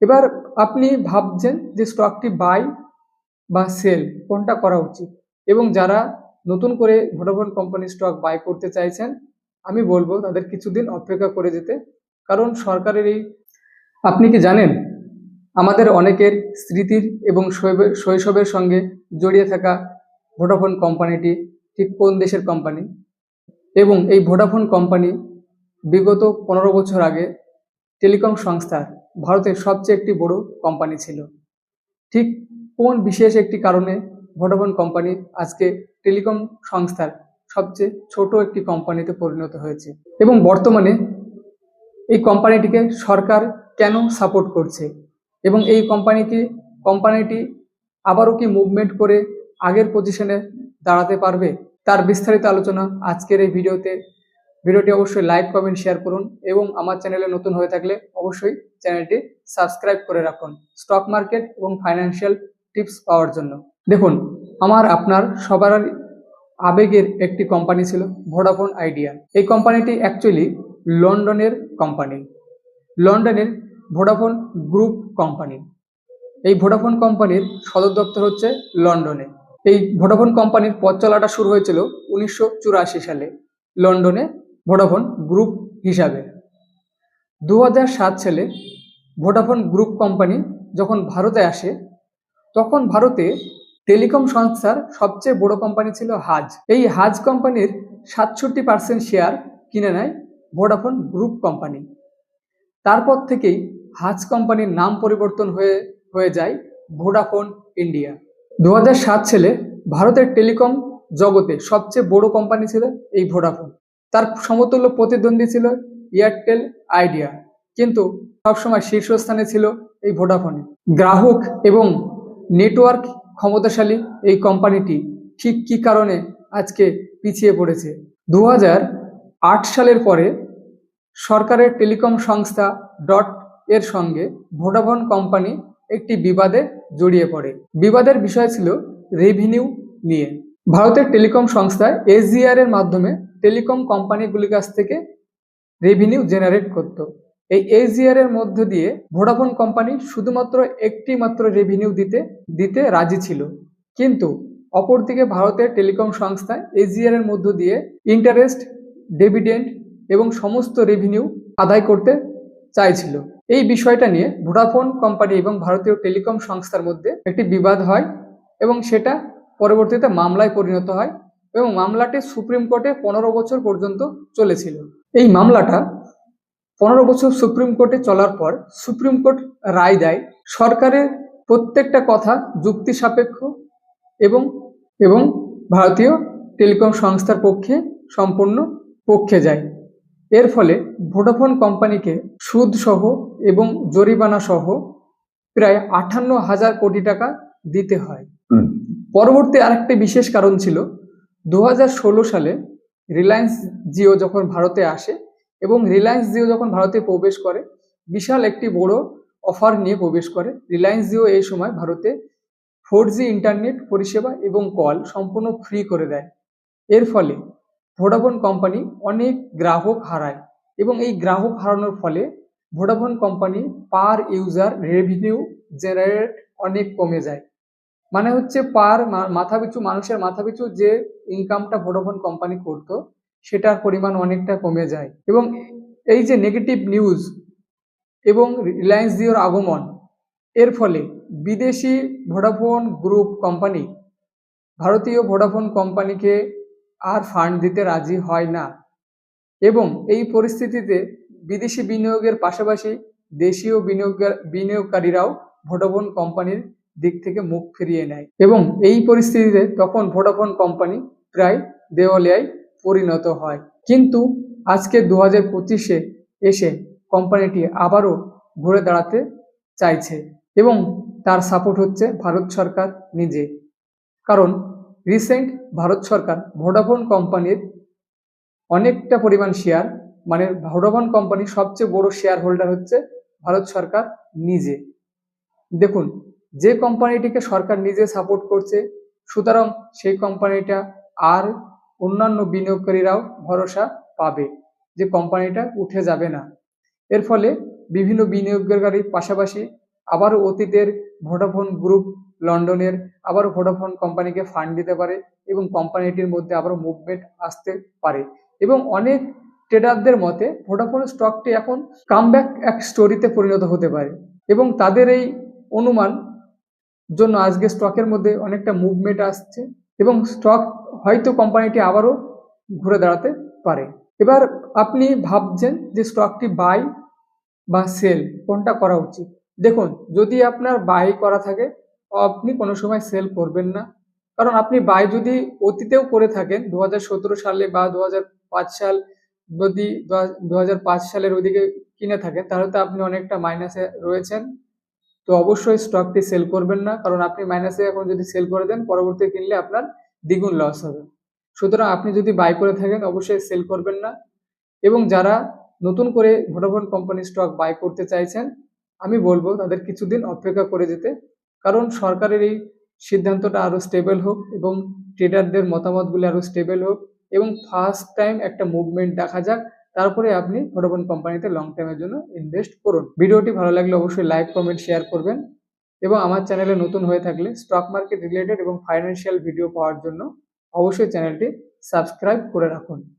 এবার আপনি ভাবছেন যে স্টকটি বাই বা সেল কোনটা করা উচিত, এবং যারা নতুন করে ভোডাফোন কোম্পানির স্টক বাই করতে চাইছেন আমি বলবো তাদের কিছুদিন অপেক্ষা করে যেতে। কারণ সরকারের এই, আপনি কি জানেন আমাদের অনেকের স্মৃতির এবং শৈশবের সঙ্গে জড়িয়ে থাকা ভোডাফোন কোম্পানিটি ঠিক কোন দেশের কোম্পানি, এবং এই ভোডাফোন কোম্পানি বিগত 15 বছর আগে টেলিকম সংস্থার ভারতের সবচেয়ে একটি বড় কোম্পানি ছিল। ঠিক কোন বিশেষ একটি কারণে ভোডাফোন কোম্পানি আজকে টেলিকম সংস্থার সবচেয়ে ছোট একটি কোম্পানিতে পরিণত হয়েছে, এবং বর্তমানে এই কোম্পানিটিকে সরকার কেন সাপোর্ট করছে, এবং এই কোম্পানিটি আবারও কি মুভমেন্ট করে আগের পজিশনে দাঁড়াতে পারবে, তার বিস্তারিত আলোচনা আজকের এই ভিডিওটি অবশ্যই লাইক কমেন্ট শেয়ার করুন, এবং আমার চ্যানেলে নতুন হয়ে থাকলে অবশ্যই চ্যানেলটি সাবস্ক্রাইব করে রাখুন স্টক মার্কেট এবং ফাইন্যান্সিয়াল টিপস পাওয়ার জন্য। দেখুন, আমার আপনার সবার আবেগের একটি কোম্পানি ছিল ভোডাফোন আইডিয়া। এই কোম্পানিটি অ্যাকচুয়ালি লন্ডনের কোম্পানি, লন্ডনের ভোডাফোন গ্রুপ কোম্পানি। এই ভোডাফোন কোম্পানির সদর দপ্তর হচ্ছে লন্ডনে। এই ভোডাফোন কোম্পানির পথ চলাটা শুরু হয়েছিল 1984 সালে লন্ডনে ভোডাফোন গ্রুপ হিসাবে। 2007 সালে ভোডাফোন গ্রুপ কোম্পানি যখন ভারতে আসে, তখন ভারতে টেলিকম সংস্থার সবচেয়ে বড় কোম্পানি ছিল হাজ। এই হাজ কোম্পানির 67% শেয়ার কিনে নেয় ভোডাফোন গ্রুপ কোম্পানি। তারপর থেকেই হাজ কোম্পানির নাম পরিবর্তন হয়ে যায় ভোডাফোন ইন্ডিয়া। 2007 সালে ভারতের টেলিকম জগতে সবচেয়ে বড় কোম্পানি ছিল এই ভোডাফোন। তার সমতুল্য প্রতিদ্বন্দ্বী ছিল এয়ারটেল আইডিয়া, কিন্তু সবসময় শীর্ষস্থানে ছিল এই ভোডাফোনে। গ্রাহক এবং নেটওয়ার্ক ক্ষমতাশালী এই কোম্পানিটি ঠিক কী কারণে আজকে পিছিয়ে পড়েছে? 2008 সালের পরে সরকারের টেলিকম সংস্থা ডট এর সঙ্গে ভোডাফোন কোম্পানি একটি বিবাদে জড়িয়ে পড়ে। বিবাদের বিষয় ছিল রেভিনিউ নিয়ে। ভারতের টেলিকম সংস্থা এসজিআর এর মাধ্যমে টেলিকম কোম্পানিগুলির কাছ থেকে রেভিনিউ জেনারেট করত। এই এসজিআর এর মধ্য দিয়ে ভোডাফোন কোম্পানি শুধুমাত্র একটি মাত্র রেভিনিউ দিতে রাজি ছিল, কিন্তু অপরদিকে ভারতের টেলিকম সংস্থা এসজিআর এর মধ্য দিয়ে ইন্টারেস্ট, ডিভিডেন্ড এবং সমস্ত রেভিনিউ আদায় করতে চাইছিল। এই বিষয়টা নিয়ে ভোডাফোন কোম্পানি এবং ভারতীয় টেলিকম সংস্থার মধ্যে একটি বিবাদ হয়, এবং সেটা পরবর্তীতে মামলায় পরিণত হয়, এবং মামলাটি সুপ্রিম কোর্টে 15 বছর পর্যন্ত চলেছিল। এই মামলাটা 15 বছর সুপ্রিম কোর্টে চলার পর সুপ্রিম কোর্ট রায় দেয় সরকারের প্রত্যেকটা কথা যুক্তি সাপেক্ষ এবং ভারতীয় টেলিকম সংস্থার পক্ষে সম্পূর্ণ পক্ষে যায়। এর ফলে ভোডাফোন কোম্পানিকে সুদ সহ এবং জরিমানা সহ প্রায় 58,000 কোটি টাকা দিতে হয়। পরবর্তী আরেকটি বিশেষ কারণ ছিল 2016 সালে রিলায়েন্স জিও যখন ভারতে আসে, এবং রিলায়েন্স জিও যখন ভারতে প্রবেশ করে বিশাল একটি বড় অফার নিয়ে প্রবেশ করে। রিলায়েন্স জিও এই সময় ভারতে 4G ইন্টারনেট পরিষেবা এবং কল সম্পূর্ণ ফ্রি করে দেয়। এর ফলে ভোডাফোন কোম্পানি অনেক গ্রাহক হারায়, এবং এই গ্রাহক হারানোর ফলে ভোডাফোন কোম্পানি পার ইউজার রেভিনিউ জেনারেট অনেক কমে যায়। মানে হচ্ছে মানুষের মাথাপিছু যে ইনকামটা ভোডাফোন কোম্পানি করত সেটার পরিমাণ অনেকটা কমে যায়। এবং এই যে নেগেটিভ নিউজ এবং রিলায়েন্স জিওর আগমন, এর ফলে বিদেশি ভোডাফোন গ্রুপ কোম্পানি ভারতীয় ভোডাফোন কোম্পানিকে আর ফান্ড দিতে রাজি হয় না, এবং এই পরিস্থিতিতে বিদেশি বিনিয়োগের পাশাপাশি দেশীয় বিনিয়োগকারীরাও ভোডাফোন কোম্পানির দিক থেকে মুখ ফিরিয়ে নেয়, এবং এই পরিস্থিতিতে তখন ভোডাফোন কোম্পানি প্রায় দেওয়ালিয়ায় পরিণত হয়। কিন্তু আজকে 2025-এ এসে কোম্পানিটি আবারও ঘুরে দাঁড়াতে চাইছে, এবং তার সাপোর্ট হচ্ছে ভারত সরকার নিজে। কারণ রিসেন্ট ভারত সরকার ভোডাফোন কোম্পানির অনেকটা পরিমাণ শেয়ার, মানে ভোডাফোন কোম্পানির সবচেয়ে বড় শেয়ার হোল্ডার হচ্ছে ভারত সরকার নিজে। দেখুন, যে কোম্পানিটিকে সরকার নিজে সাপোর্ট করছে, সুতরাং সেই কোম্পানিটা আর অন্যান্য বিনিয়োগকারীরাও ভরসা পাবে যে কোম্পানিটা উঠে যাবে না। এর ফলে বিভিন্ন বিনিয়োগকারীর পাশাপাশি আবারও অতীতের ভোডাফোন গ্রুপ লন্ডনের আবারও ভোডাফোন কোম্পানিকে ফান্ড দিতে পারে এবং কোম্পানিটির মধ্যে আবারও মুভমেন্ট আসতে পারে। এবং অনেক ট্রেডারদের মতে ভোডাফোন স্টকটি এখন কামব্যাক এক স্টোরিতে পরিণত হতে পারে এবং তাদের এই অনুমান জন্য আজকে স্টকের মধ্যে অনেকটা মুভমেন্ট আসছে এবং স্টক হয়তো কোম্পানিটি আবারও ঘুরে দাঁড়াতে পারে। এবার আপনি ভাবছেন যে স্টকটি বাই বা সেল কোনটা করা উচিত। দেখুন, যদি আপনার বাই করা থাকে আপনি কোনো সময় সেল করবেন না, কারণ আপনি বাই যদি অতীতেও করে থাকেন 2017 সালে বা 2005 সাল, যদি 2005 সালের ওইদিকে কিনে থাকেন তাহলে তো আপনি অনেকটা মাইনাসে রয়েছেন। তো অবশ্যই স্টকটি সেল করবেন না, কারণ আপনি মাইনাসে এখন যদি সেল করে দেন পরবর্তী কিনলে আপনার দ্বিগুণ লস হবে। সুতরাং আপনি যদি বাই করে থাকেন অবশ্যই সেল করবেন না। এবং যারা নতুন করে ভোডাফোন কোম্পানির স্টক বাই করতে চাইছেন আমি বলবো তাদের কিছুদিন অপেক্ষা করে যেতে, কারণ সরকারের এই সিদ্ধান্তটা আরও স্টেবল হোক এবং ট্রেডারদের মতামতগুলি আরও স্টেবল হোক এবং ফার্স্ট টাইম একটা মুভমেন্ট দেখা যাক, তারপরে আপনি ভোডাফোন কোম্পানিতে লং টাইমের জন্য ইনভেস্ট করুন। ভিডিওটি ভালো লাগলে অবশ্যই লাইক কমেন্ট শেয়ার করবেন এবং আমার চ্যানেলে নতুন হয়ে থাকলে স্টক মার্কেট রিলেটেড এবং ফাইন্যান্সিয়াল ভিডিও পাওয়ার জন্য অবশ্যই চ্যানেলটি সাবস্ক্রাইব করে রাখুন।